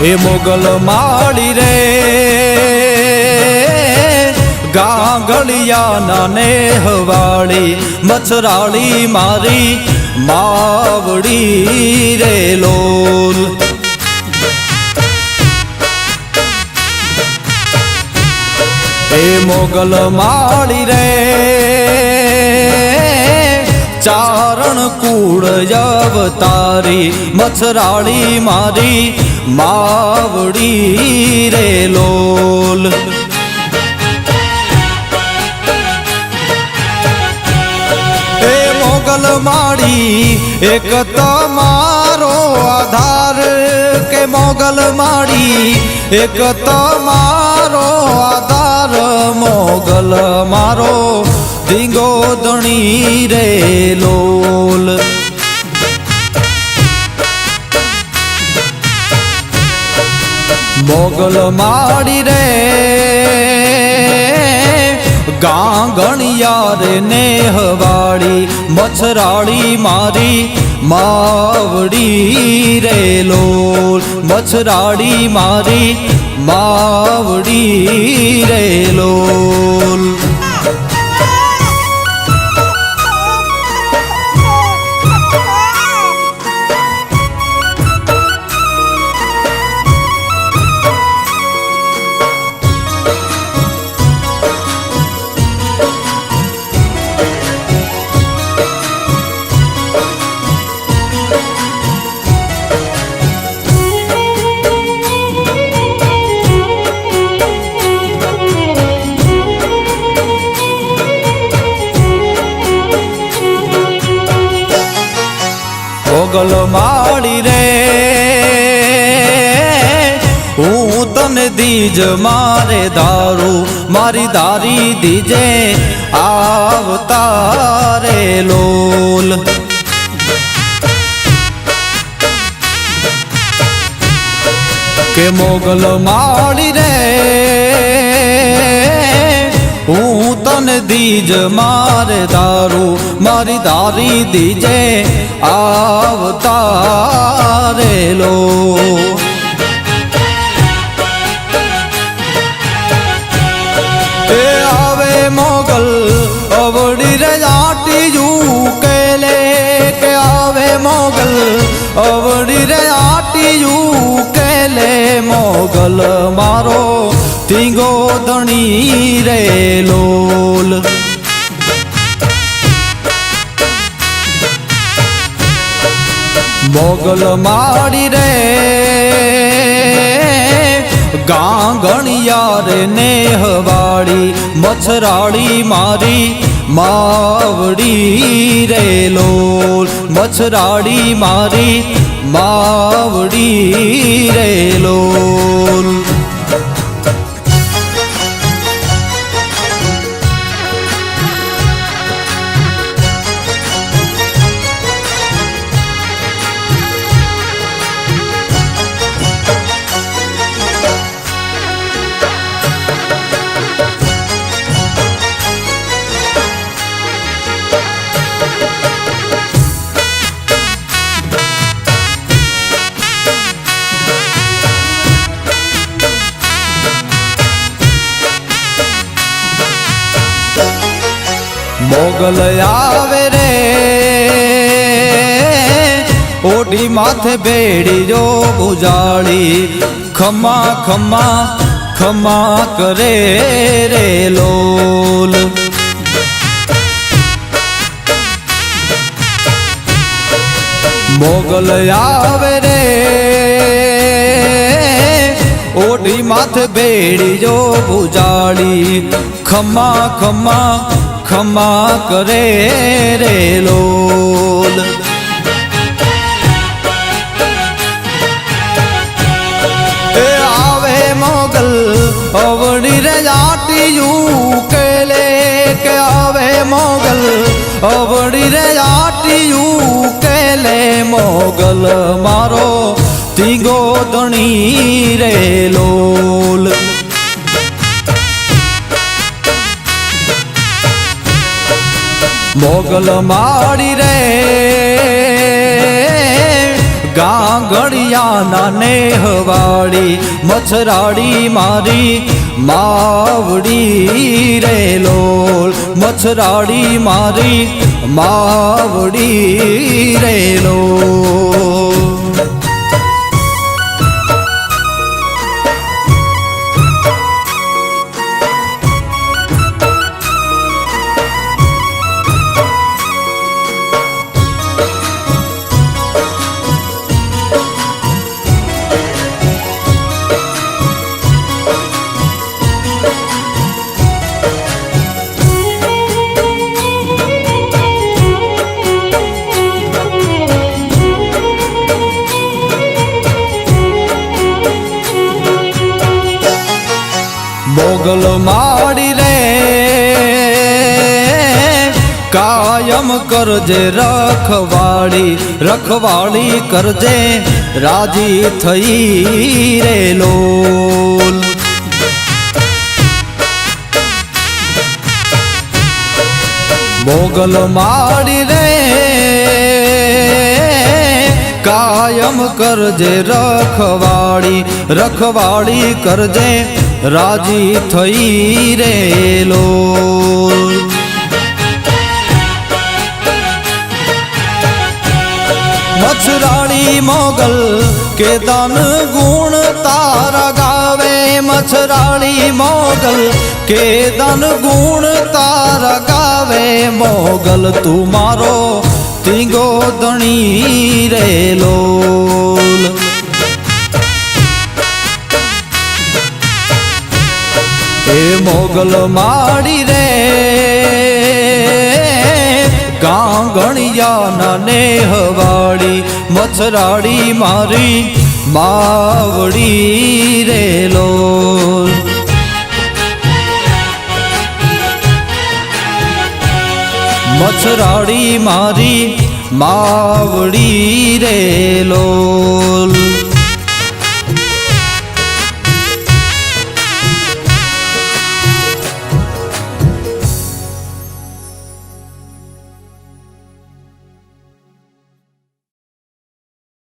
એ મોગલ માળી રે ગાંગળિયાના નેહવાળી મચ્છરાળી મારી માવડી રે લોલ એ મોગલ માળી રે ચારણ કુળ અવતારી મચ્છરાળી મારી માવડી રે લોલ એ મોગલ માળી એક તમારો આધાર કે મોગલ માળી એક તમારો આધાર મોગલ મારો ધીંગો ધણી રે લોલ મોગલ માળી રે ગાંગણિયા રે નેહવાળી મચ્છરાળી મારી માવડી રે લોલ મચ્છરાળી મારી માવડી રે લોલ મોગલ માળી રે હું તને દીજ મારે દારૂ મારી દારી દીજે આવતારે લોલ કે મોગલ માળી રે હું તને દીજ મારે દારૂ મારી દારી દીજે આવતારે લો એ આવે મોગલ અવડી રે આટીયું કેલે કે આવે મોગલ અવડી રે આટીયું કેલે મોગલ મારો ધીંગો ધણી રે લોલ મોગલ માળી રે ગાંગણિયા રે નેહવાળી મચ્છરાળી મારી માવડી રે લોલ મચ્છરાળી મારી માવડી રે લોલ મોગલ આવે રે ઓઢી માથે બેડી જો બુજાળી ખમા ખમા ખમા કરે રે લોલ મોગલ આવે રે ઓઢી માથે બેડી જો બુજાળી ખમા ખમા ખમા કરે રે લોલ એ આવે મોગલ અવડી રે આટીયું કેલે કે આવે મોગલ અવડી રે આટીયું કેલે મોગલ મારો ધીંગો ધણી રે લોલ મોગલ માળી રે ગાંગડિયાના નેહવાળી મચ્છરાળી મારી માવડી રે લોલ મચ્છરાળી મારી માવડી રે લોલ મોગલ માડી રે કાયમ કરજે રખવાળી રખવાળી કરજે રાજી થઈ રે લોલ મોગલ માડી રે કાયમ કરજે રખવાળી રખવાળી કરજે રાજી થઈ રે લોલ મચ્છરાળી મોગલ કે દાન ગુણ તારા ગાવે મચ્છરાળી મોગલ કે દાન ગુણ તારા ગાવે મોગલ તું મારો તીંગો ધણી રે લોલ એ મોગલ માડી રે ગાંગણિયાના નેહવાળી મચ્છરાળી મારી માવડી રે લોલ મચ્છરાળી મારી માવડી રે લોલ